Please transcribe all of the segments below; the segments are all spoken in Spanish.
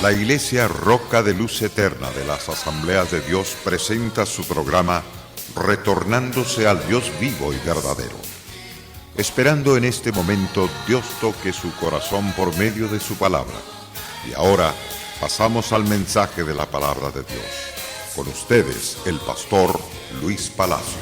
La Iglesia Roca de Luz Eterna de las Asambleas de Dios presenta su programa Retornándose al Dios vivo y verdadero. Esperando en este momento Dios toque su corazón por medio de su palabra. Y ahora pasamos al mensaje de la palabra de Dios. Con ustedes, el pastor Luis Palacio.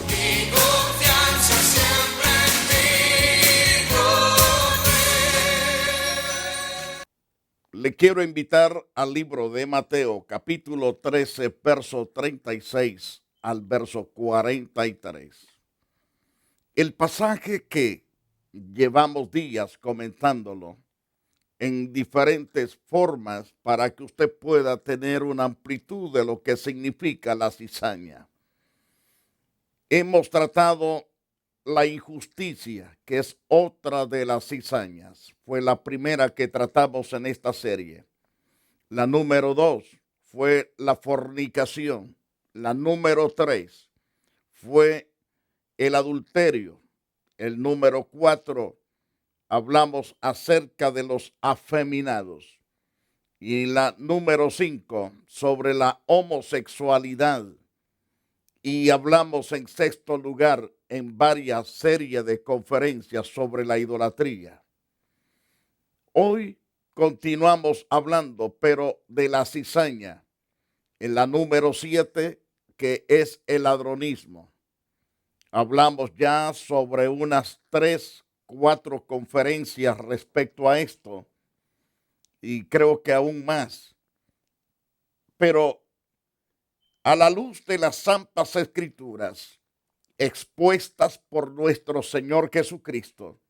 Le quiero invitar al libro de Mateo, capítulo 13, verso 36 al verso 43. El pasaje que llevamos días comentándolo en diferentes formas para que usted pueda tener una amplitud de lo que significa la cizaña. Hemos tratado la injusticia, que es otra de las cizañas. Fue la primera que tratamos en esta serie. La número 2 fue la fornicación. La número 3 fue el adulterio. El número 4 hablamos acerca de los afeminados. Y la número 5 sobre la homosexualidad. Y hablamos en sexto lugar en varias series de conferencias sobre la idolatría. Hoy continuamos hablando, pero de la cizaña, en la número 7, que es el ladronismo. Hablamos ya sobre unas 3, 4 conferencias respecto a esto, y creo que aún más. Pero a la luz de las santas escrituras expuestas por nuestro Señor Jesucristo,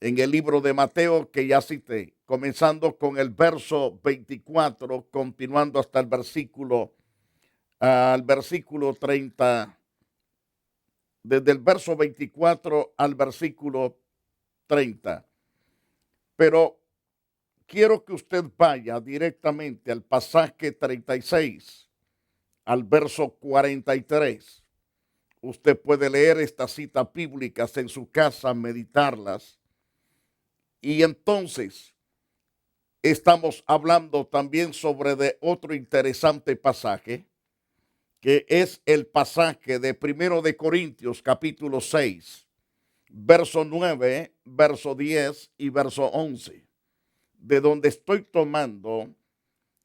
en el libro de Mateo que ya cité, comenzando con el verso 24, continuando hasta el versículo 30, desde el verso 24 al versículo 30. Pero quiero que usted vaya directamente al pasaje 36, al verso 43. Usted puede leer estas citas bíblicas en su casa, meditarlas. Y entonces estamos hablando también sobre de otro interesante pasaje, que es el pasaje de 1 de Corintios capítulo 6, verso 9, verso 10 y verso 11, de donde estoy tomando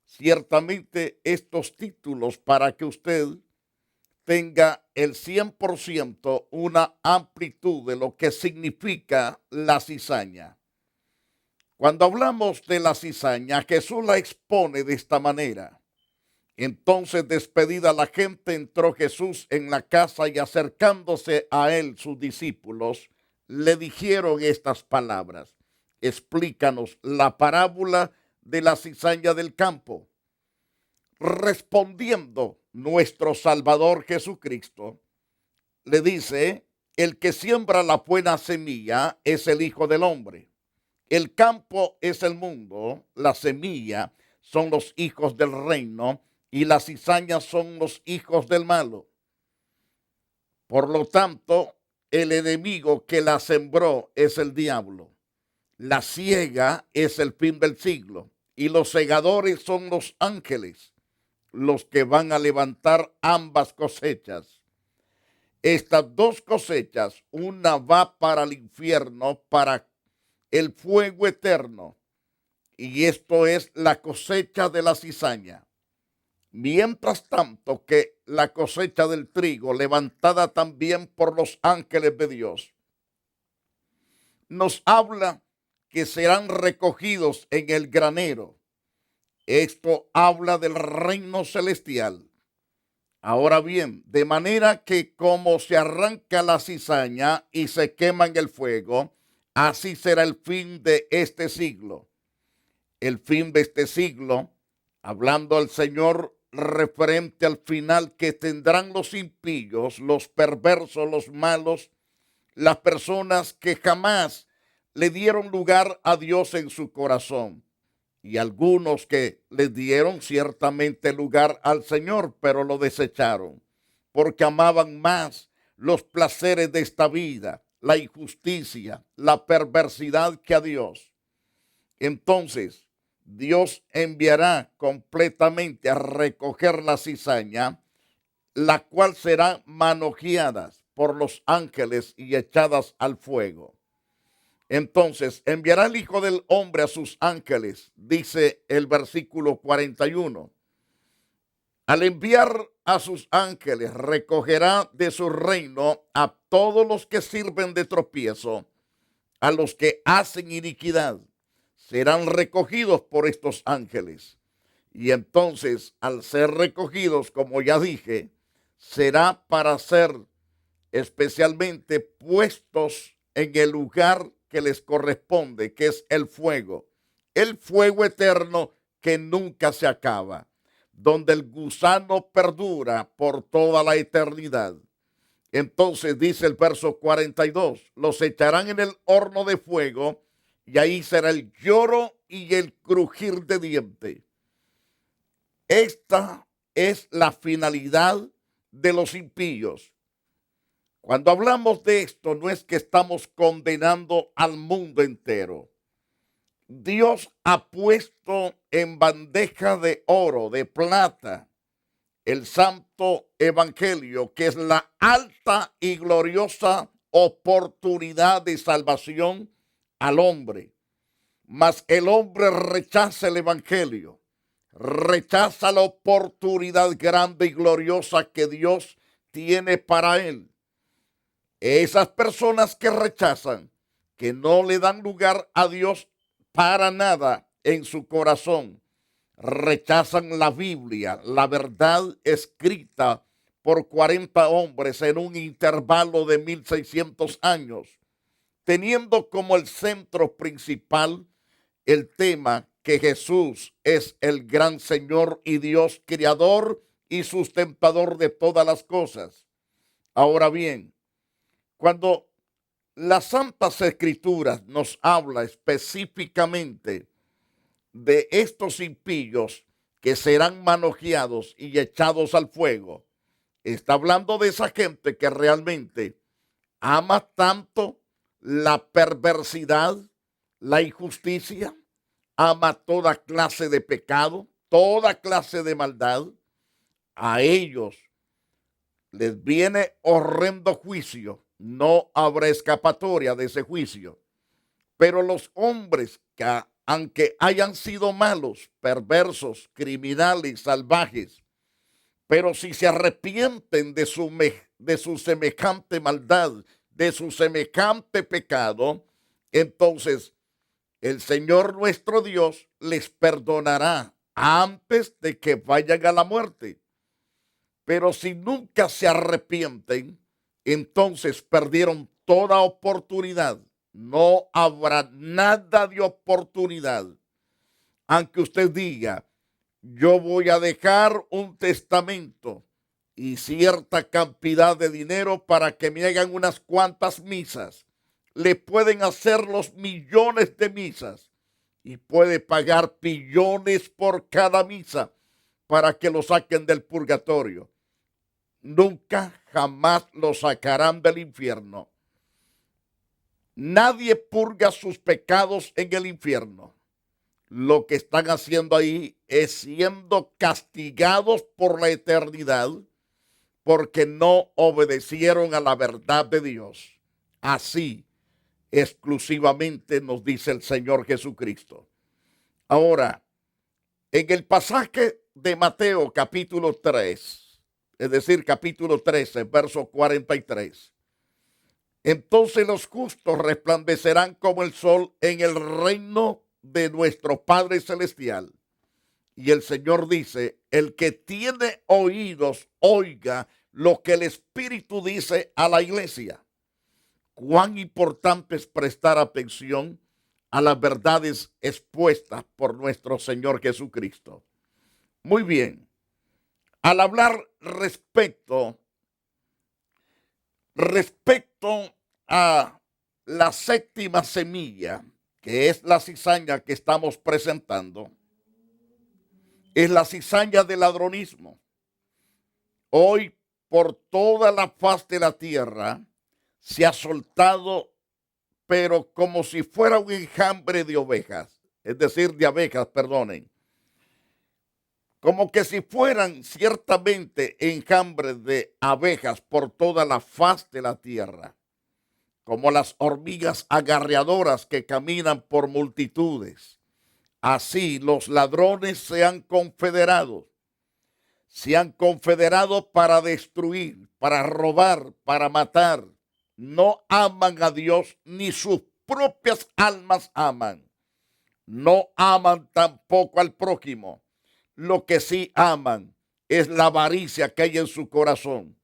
ciertamente estos títulos para que usted tenga el 100% una amplitud de lo que significa la cizaña. Cuando hablamos de la cizaña, Jesús la expone de esta manera. Entonces, despedida la gente, entró Jesús en la casa y acercándose a él sus discípulos, le dijeron estas palabras: explícanos la parábola de la cizaña del campo. Respondiendo nuestro Salvador Jesucristo, le dice: el que siembra la buena semilla es el Hijo del Hombre. El campo es el mundo, la semilla son los hijos del reino y las cizañas son los hijos del malo. Por lo tanto, el enemigo que la sembró es el diablo. La siega es el fin del siglo y los segadores son los ángeles, los que van a levantar ambas cosechas. Estas dos cosechas, una va para el infierno, para el fuego eterno, y esto es la cosecha de la cizaña. Mientras tanto que la cosecha del trigo, levantada también por los ángeles de Dios, nos habla que serán recogidos en el granero. Esto habla del reino celestial. Ahora bien, de manera que como se arranca la cizaña y se quema en el fuego, así será el fin de este siglo. El fin de este siglo, hablando al Señor referente al final que tendrán los impíos, los perversos, los malos, las personas que jamás le dieron lugar a Dios en su corazón. Y algunos que le dieron ciertamente lugar al Señor, pero lo desecharon, porque amaban más los placeres de esta vida, la injusticia, la perversidad que a Dios. Entonces, Dios enviará completamente a recoger la cizaña, la cual será manojeadas por los ángeles y echadas al fuego. Entonces enviará el Hijo del Hombre a sus ángeles, dice el versículo 41. Al enviar a sus ángeles, recogerá de su reino a todos los que sirven de tropiezo, a los que hacen iniquidad. Serán recogidos por estos ángeles. Y entonces, al ser recogidos, como ya dije, será para ser especialmente puestos en el lugar que les corresponde, que es el fuego eterno que nunca se acaba, donde el gusano perdura por toda la eternidad. Entonces dice el verso 42, los echarán en el horno de fuego y ahí será el lloro y el crujir de dientes. Esta es la finalidad de los impíos. Cuando hablamos de esto, no es que estamos condenando al mundo entero. Dios ha puesto en bandeja de oro, de plata, el santo evangelio, que es la alta y gloriosa oportunidad de salvación al hombre. Mas el hombre rechaza el evangelio, rechaza la oportunidad grande y gloriosa que Dios tiene para él. Esas personas que rechazan, que no le dan lugar a Dios para nada en su corazón, rechazan la Biblia, la verdad escrita por 40 hombres en un intervalo de 1600 años, teniendo como el centro principal el tema que Jesús es el gran Señor y Dios creador y sustentador de todas las cosas. Ahora bien, cuando las Santas Escrituras nos habla específicamente de estos impíos que serán manojeados y echados al fuego, está hablando de esa gente que realmente ama tanto la perversidad, la injusticia, ama toda clase de pecado, toda clase de maldad. A ellos les viene horrendo juicio. No habrá escapatoria de ese juicio. Pero los hombres que, aunque hayan sido malos, perversos, criminales, salvajes, pero si se arrepienten de su semejante maldad, de su semejante pecado, entonces el Señor nuestro Dios les perdonará antes de que vayan a la muerte. Pero si nunca se arrepienten, entonces perdieron toda oportunidad. No habrá nada de oportunidad. Aunque usted diga, yo voy a dejar un testamento y cierta cantidad de dinero para que me hagan unas cuantas misas. Le pueden hacer los millones de misas y puede pagar billones por cada misa para que lo saquen del purgatorio. Nunca, jamás lo sacarán del infierno. Nadie purga sus pecados en el infierno. Lo que están haciendo ahí es siendo castigados por la eternidad porque no obedecieron a la verdad de Dios. Así exclusivamente nos dice el Señor Jesucristo. Ahora, en el pasaje de Mateo capítulo 3, es decir, capítulo 13, verso 43. Entonces los justos resplandecerán como el sol en el reino de nuestro Padre Celestial. Y el Señor dice, el que tiene oídos, oiga lo que el Espíritu dice a la iglesia. Cuán importante es prestar atención a las verdades expuestas por nuestro Señor Jesucristo. Muy bien. Al hablar respecto a la séptima semilla, que es la cizaña que estamos presentando, es la cizaña del ladronismo. Hoy, por toda la faz de la tierra, se ha soltado, pero como si fuera un enjambre de ovejas. es decir, de abejas, perdonen, como que si fueran ciertamente enjambres de abejas por toda la faz de la tierra, como las hormigas agarreadoras que caminan por multitudes. Así los ladrones se han confederado para destruir, para robar, para matar. No aman a Dios ni sus propias almas aman. No aman tampoco al prójimo. Lo que sí aman es la avaricia que hay en su corazón.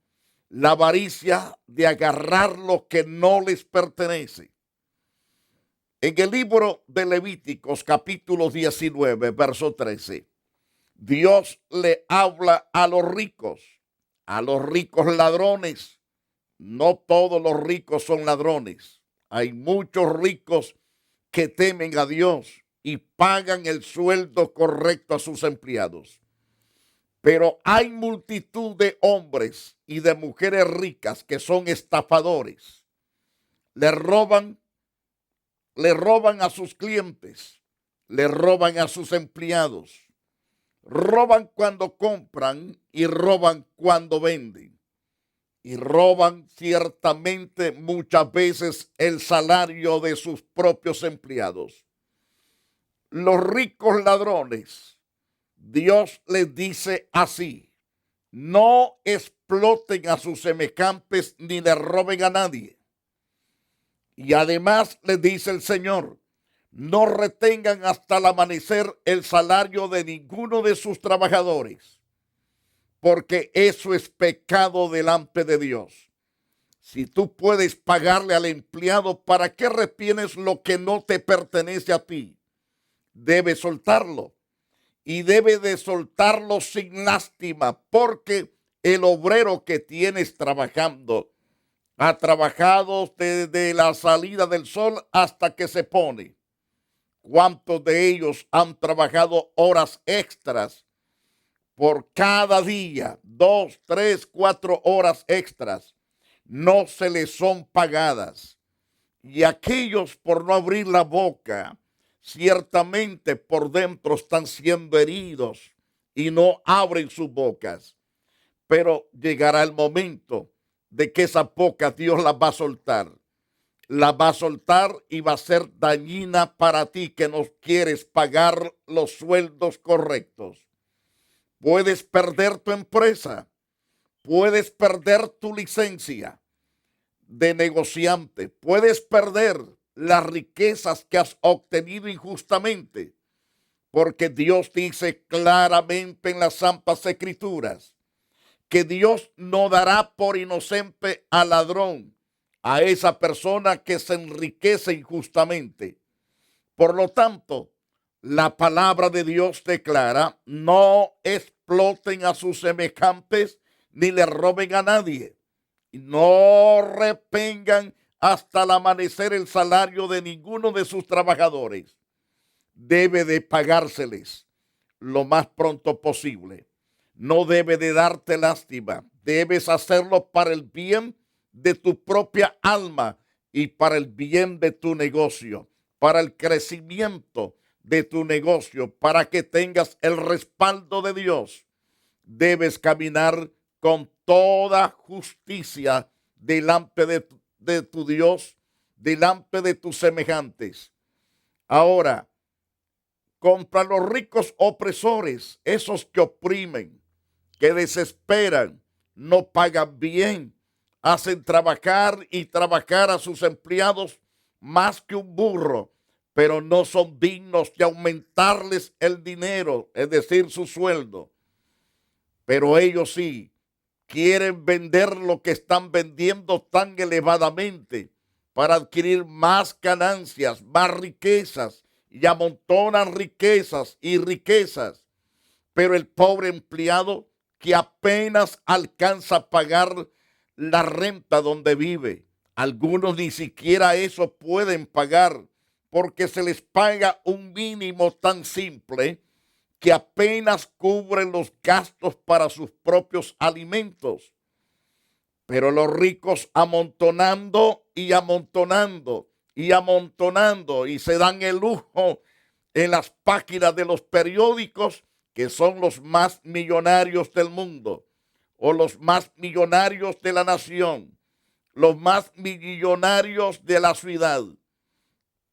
La avaricia de agarrar lo que no les pertenece. En el libro de Levíticos, capítulo 19, verso 13, Dios le habla a los ricos ladrones. No todos los ricos son ladrones. Hay muchos ricos que temen a Dios y pagan el sueldo correcto a sus empleados. Pero hay multitud de hombres y de mujeres ricas que son estafadores. Le roban a sus clientes, le roban a sus empleados, roban cuando compran y roban cuando venden. Y roban ciertamente muchas veces el salario de sus propios empleados. Los ricos ladrones, Dios les dice así: no exploten a sus semejantes ni le roben a nadie. Y además les dice el Señor: no retengan hasta el amanecer el salario de ninguno de sus trabajadores, porque eso es pecado delante de Dios. Si tú puedes pagarle al empleado, ¿para qué retienes lo que no te pertenece a ti? Debes soltarlo, y debe de soltarlo sin lástima, porque el obrero que tienes trabajando ha trabajado desde la salida del sol hasta que se pone. ¿Cuántos de ellos han trabajado horas extras? Por cada día, 2, 3, 4 horas extras, no se les son pagadas. Y aquellos, por no abrir la boca, ciertamente por dentro están siendo heridos y no abren sus bocas. Pero llegará el momento de que esa boca Dios la va a soltar. La va a soltar y va a ser dañina para ti que no quieres pagar los sueldos correctos. Puedes perder tu empresa, puedes perder tu licencia de negociante, puedes perder las riquezas que has obtenido injustamente, porque Dios dice claramente en las Santas Escrituras que Dios no dará por inocente al ladrón, a esa persona que se enriquece injustamente. Por lo tanto, la palabra de Dios declara: no exploten a sus semejantes ni le roben a nadie. No retengan hasta el amanecer el salario de ninguno de sus trabajadores. Debe de pagárseles lo más pronto posible. No debe de darte lástima. Debes hacerlo para el bien de tu propia alma y para el bien de tu negocio, para el crecimiento de tu negocio, para que tengas el respaldo de Dios. Debes caminar con toda justicia delante de tu Dios, delante de tus semejantes. Ahora, contra los ricos opresores, esos que oprimen, que desesperan, no pagan bien, hacen trabajar y trabajar a sus empleados más que un burro, pero no son dignos de aumentarles el dinero, es decir, su sueldo. Pero ellos sí quieren vender lo que están vendiendo tan elevadamente para adquirir más ganancias, más riquezas, y amontonan riquezas y riquezas. Pero el pobre empleado que apenas alcanza a pagar la renta donde vive, algunos ni siquiera eso pueden pagar, porque se les paga un mínimo tan simple que apenas cubren los gastos para sus propios alimentos. Pero los ricos amontonando y amontonando y amontonando, y se dan el lujo en las páginas de los periódicos que son los más millonarios del mundo o los más millonarios de la nación, los más millonarios de la ciudad.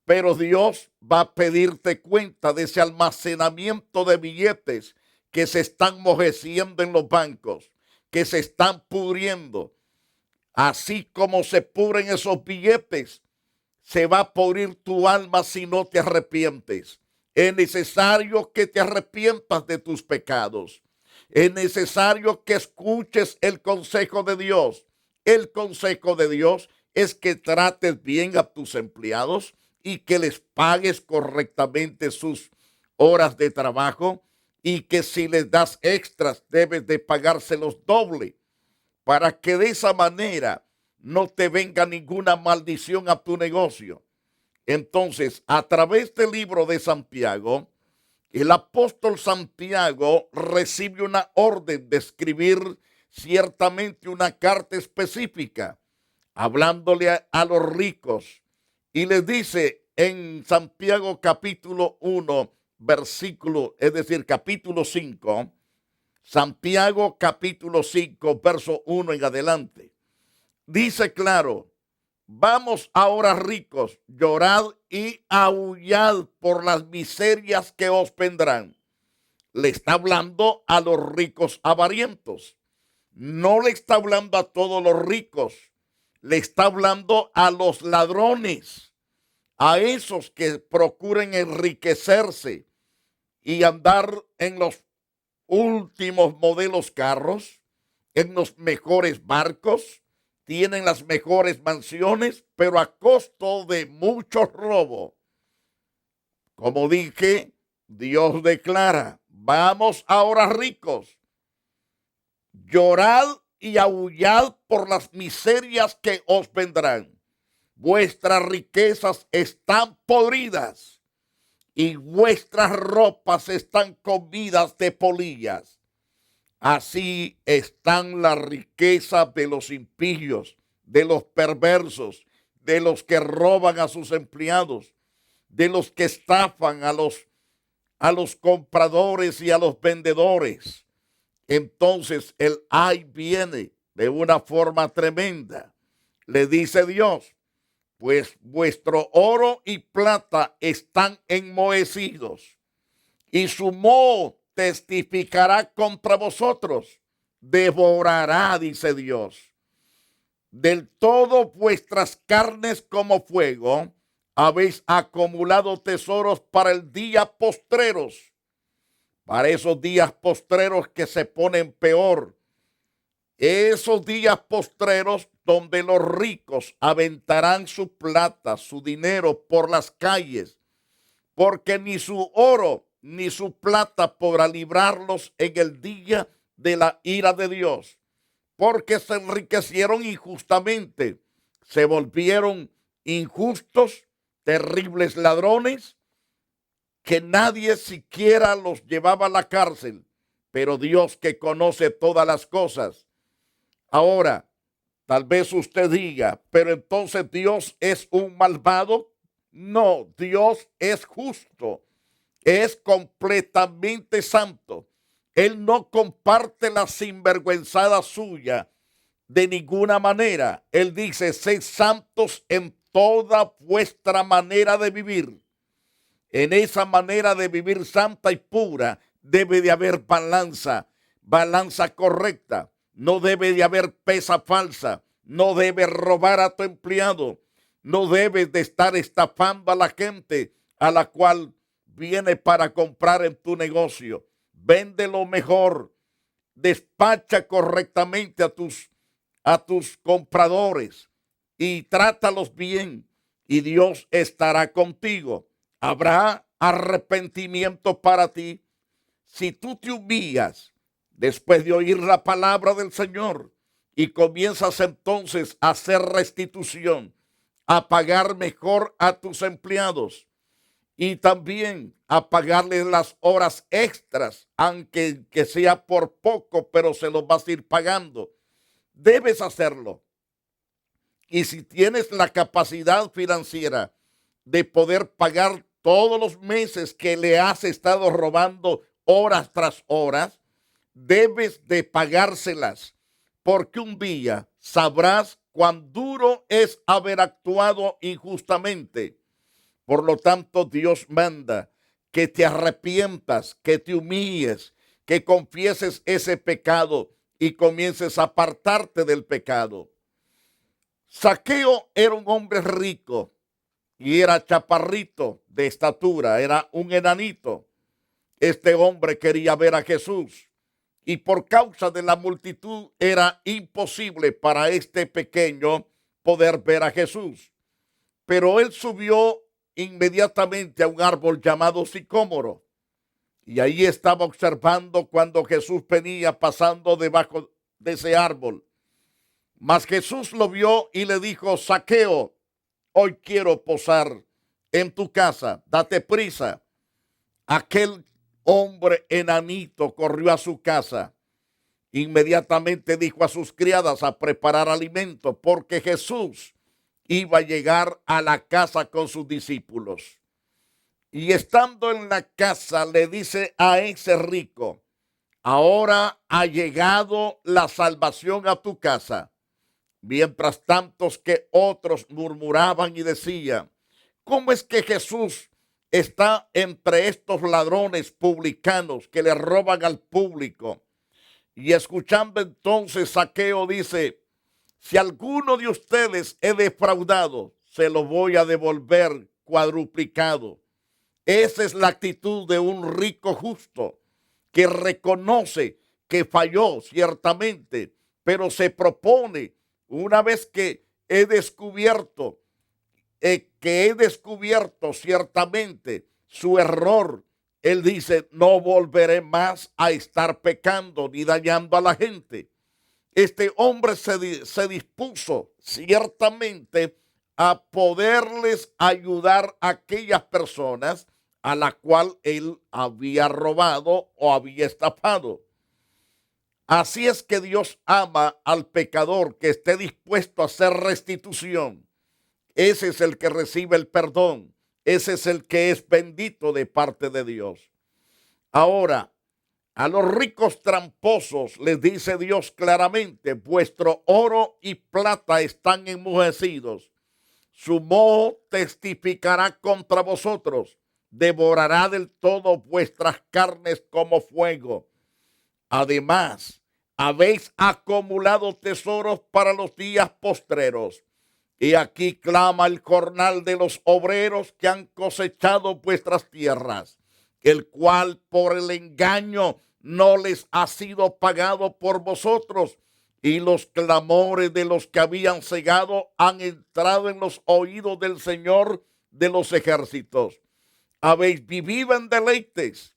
Pero Dios va a pedirte cuenta de ese almacenamiento de billetes que se están mojeciendo en los bancos, que se están pudriendo. Así como se pudren esos billetes, se va a pudrir tu alma si no te arrepientes. Es necesario que te arrepientas de tus pecados. Es necesario que escuches el consejo de Dios. El consejo de Dios es que trates bien a tus empleados y que les pagues correctamente sus horas de trabajo, y que si les das extras debes de pagárselos doble, para que de esa manera no te venga ninguna maldición a tu negocio. Entonces, a través del libro de Santiago, el apóstol Santiago recibe una orden de escribir ciertamente una carta específica, hablándole a los ricos, y les dice en Santiago capítulo 1, versículo, es decir, capítulo 5, Santiago capítulo 5, verso 1 en adelante. Dice claro: vamos ahora, ricos, llorad y aullad por las miserias que os vendrán. Le está hablando a los ricos avarientos. No le está hablando a todos los ricos. Le está hablando a los ladrones, a esos que procuren enriquecerse y andar en los últimos modelos carros, en los mejores barcos, tienen las mejores mansiones, pero a costo de mucho robo. Como dije, Dios declara: vamos ahora, ricos, llorad y aullad por las miserias que os vendrán. Vuestras riquezas están podridas y vuestras ropas están comidas de polillas. Así están las riquezas de los impíos, de los perversos, de los que roban a sus empleados, de los que estafan a los compradores y a los vendedores. Entonces el ay viene de una forma tremenda. Le dice Dios: pues vuestro oro y plata están enmohecidos, y su moho testificará contra vosotros, devorará, dice Dios. Del todo vuestras carnes como fuego, habéis acumulado tesoros para el día postreros, para esos días postreros que se ponen peor. Esos días postreros donde los ricos aventarán su plata, su dinero por las calles, porque ni su oro ni su plata podrá librarlos en el día de la ira de Dios, porque se enriquecieron injustamente, se volvieron injustos, terribles ladrones, que nadie siquiera los llevaba a la cárcel, pero Dios, que conoce todas las cosas. Ahora, tal vez usted diga: pero entonces Dios es un malvado. No, Dios es justo, es completamente santo. Él no comparte la sinvergüenzada suya de ninguna manera. Él dice: sed santos en toda vuestra manera de vivir. En esa manera de vivir santa y pura debe de haber balanza correcta. No debe de haber pesa falsa. No debes robar a tu empleado. No debes de estar estafando a la gente a la cual viene para comprar en tu negocio. Vende lo mejor. Despacha correctamente a tus compradores y trátalos bien, y Dios estará contigo. Habrá arrepentimiento para ti si tú te humillas después de oír la palabra del Señor y comienzas entonces a hacer restitución, a pagar mejor a tus empleados y también a pagarles las horas extras, aunque que sea por poco, pero se los vas a ir pagando. Debes hacerlo. Y si tienes la capacidad financiera de poder pagar todos los meses que le has estado robando horas tras horas, debes de pagárselas, porque un día sabrás cuán duro es haber actuado injustamente. Por lo tanto, Dios manda que te arrepientas, que te humilles, que confieses ese pecado y comiences a apartarte del pecado. Zaqueo era un hombre rico y era chaparrito de estatura, era un enanito. Este hombre quería ver a Jesús y por causa de la multitud era imposible para este pequeño poder ver a Jesús. Pero él subió inmediatamente a un árbol llamado sicómoro y ahí estaba observando cuando Jesús venía pasando debajo de ese árbol. Mas Jesús lo vio y le dijo: Zaqueo, hoy quiero posar en tu casa, date prisa. Aquel hombre enanito corrió a su casa. Inmediatamente dijo a sus criadas a preparar alimento, porque Jesús iba a llegar a la casa con sus discípulos. Y estando en la casa le dice a ese rico: ahora ha llegado la salvación a tu casa. Mientras tantos que otros murmuraban y decían: ¿cómo es que Jesús está entre estos ladrones publicanos que le roban al público? Y escuchando entonces, Zaqueo dice: si alguno de ustedes he defraudado, se lo voy a devolver cuadruplicado. Esa es la actitud de un rico justo que reconoce que falló ciertamente, pero se propone, una vez que he descubierto ciertamente su error, él dice: no volveré más a estar pecando ni dañando a la gente. Este hombre se dispuso ciertamente a poderles ayudar a aquellas personas a la cual él había robado o había estafado. Así es que Dios ama al pecador que esté dispuesto a hacer restitución. Ese es el que recibe el perdón. Ese es el que es bendito de parte de Dios. Ahora, a los ricos tramposos les dice Dios claramente: vuestro oro y plata están enmudecidos. Su moho testificará contra vosotros. Devorará del todo vuestras carnes como fuego. Además, habéis acumulado tesoros para los días postreros. Y aquí clama el jornal de los obreros que han cosechado vuestras tierras, el cual por el engaño no les ha sido pagado por vosotros, y los clamores de los que habían cegado han entrado en los oídos del Señor de los ejércitos. Habéis vivido en deleites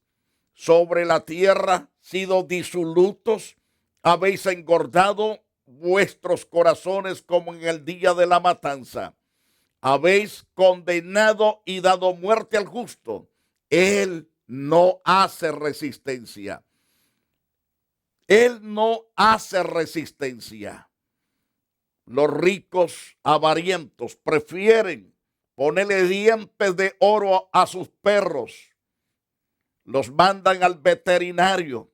sobre la tierra, sido disolutos, habéis engordado vuestros corazones como en el día de la matanza. Habéis condenado y dado muerte al justo. Él no hace resistencia. Él no hace resistencia. Los ricos avarientos prefieren ponerle dientes de oro a sus perros. Los mandan al veterinario.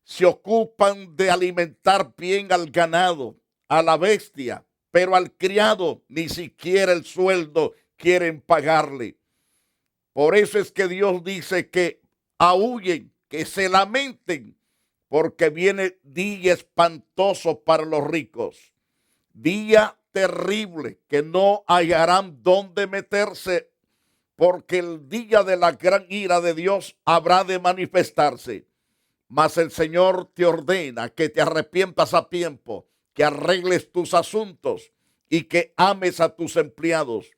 Se ocupan de alimentar bien al ganado, a la bestia, pero al criado ni siquiera el sueldo quieren pagarle. Por eso es que Dios dice que aúllen, que se lamenten, porque viene día espantoso para los ricos, día terrible que no hallarán dónde meterse, porque el día de la gran ira de Dios habrá de manifestarse. Mas el Señor te ordena que te arrepientas a tiempo, que arregles tus asuntos y que ames a tus empleados.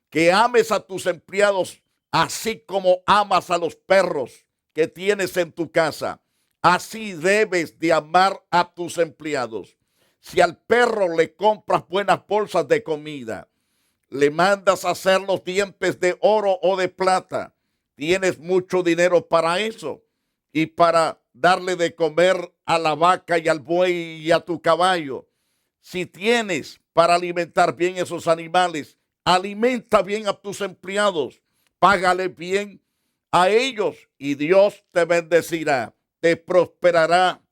Que ames a tus empleados así como amas a los perros que tienes en tu casa. Así debes de amar a tus empleados. Si al perro le compras buenas bolsas de comida, le mandas a hacer los dientes de oro o de plata, tienes mucho dinero para eso y para darle de comer a la vaca y al buey y a tu caballo. Si tienes para alimentar bien esos animales, alimenta bien a tus empleados, págale bien a ellos y Dios te bendecirá, te prosperará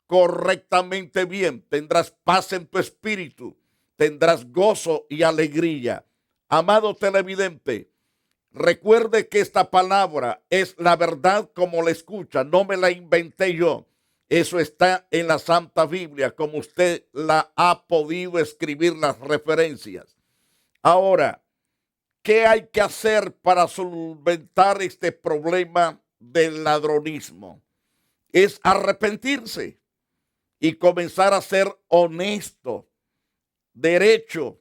correctamente bien, tendrás paz en tu espíritu, tendrás gozo y alegría. Amado televidente, recuerde que esta palabra es la verdad como la escucha, no me la inventé yo. Eso está en la Santa Biblia, como usted la ha podido escribir las referencias. Ahora, ¿qué hay que hacer para solventar este problema del ladronismo? Es arrepentirse y comenzar a ser honesto, derecho,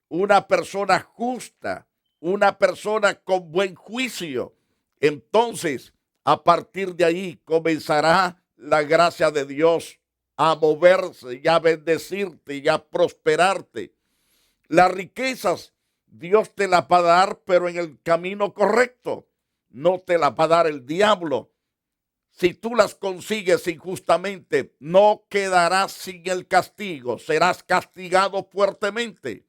una persona justa, una persona con buen juicio. Entonces, a partir de ahí comenzará la gracia de Dios a moverse y a bendecirte y a prosperarte. Las riquezas Dios te las va a dar, pero en el camino correcto. No te las va a dar el diablo. Si tú las consigues injustamente, no quedarás sin el castigo, serás castigado fuertemente.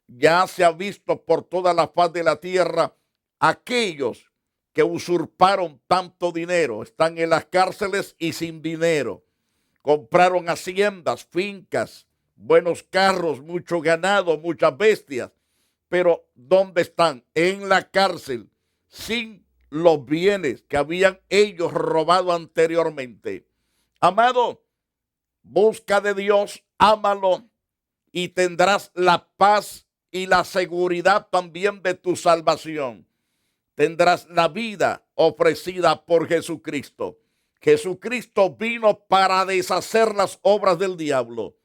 Ya se ha visto por toda la faz de la tierra aquellos que usurparon tanto dinero, están en las cárceles y sin dinero. Compraron haciendas, fincas, buenos carros, mucho ganado, muchas bestias, pero ¿dónde están? En la cárcel, sin los bienes que habían ellos robado anteriormente. Amado, busca de Dios, ámalo y tendrás la paz y la seguridad también de tu salvación. Tendrás la vida ofrecida por Jesucristo. Jesucristo vino para deshacer las obras del diablo,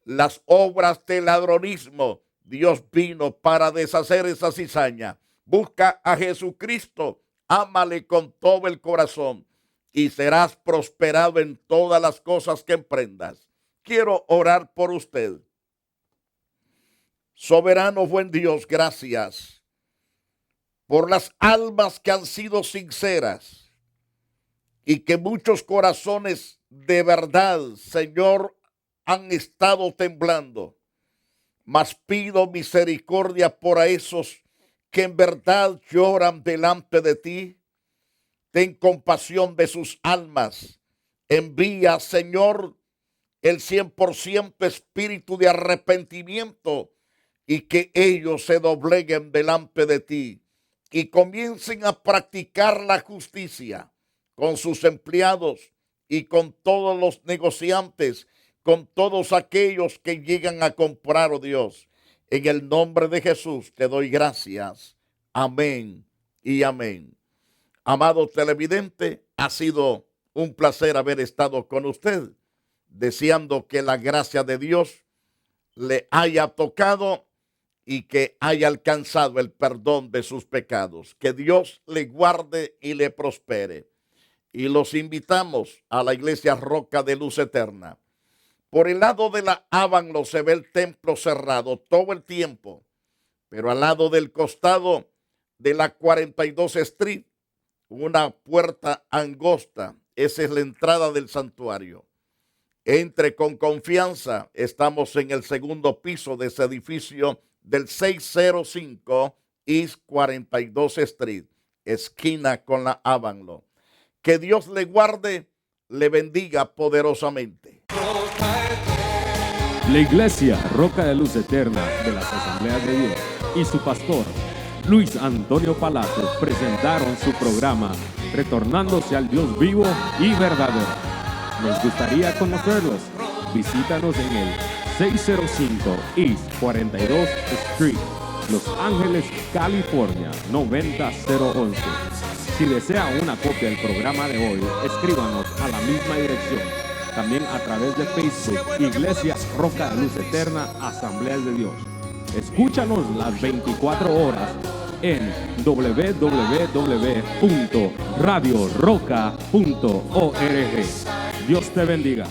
las obras del ladronismo. Dios vino para deshacer esa cizaña. Busca a Jesucristo. Ámale con todo el corazón y serás prosperado en todas las cosas que emprendas. Quiero orar por usted. Soberano buen Dios, gracias por las almas que han sido sinceras y que muchos corazones de verdad, Señor, han estado temblando. Mas pido misericordia por esos que en verdad lloran delante de ti. Ten compasión de sus almas. Envía, Señor, el 100% espíritu de arrepentimiento y que ellos se dobleguen delante de ti y comiencen a practicar la justicia con sus empleados y con todos los negociantes, con todos aquellos que llegan a comprar, oh Dios. En el nombre de Jesús te doy gracias. Amén y amén. Amado televidente, ha sido un placer haber estado con usted, deseando que la gracia de Dios le haya tocado y que haya alcanzado el perdón de sus pecados. Que Dios le guarde y le prospere. Y los invitamos a la iglesia Roca de Luz Eterna. Por el lado de la Ábanlo se ve el templo cerrado todo el tiempo, pero al lado del costado de la 42 Street, una puerta angosta, esa es la entrada del santuario. Entre con confianza, estamos en el segundo piso de ese edificio del 605 East 42 Street, esquina con la Ábanlo. Que Dios le guarde, le bendiga poderosamente. La Iglesia Roca de Luz Eterna de las Asambleas de Dios y su pastor Luis Antonio Palacios presentaron su programa Retornándose al Dios vivo y verdadero. Nos gustaría conocerlos. Visítanos en el 605 East 42 Street, Los Ángeles, California 90011. Si desea una copia del programa de hoy, escríbanos a la misma dirección. También a través de Facebook, Iglesia Roca de Luz Eterna, Asambleas de Dios. Escúchanos las 24 horas en www.radioroca.org. Dios te bendiga.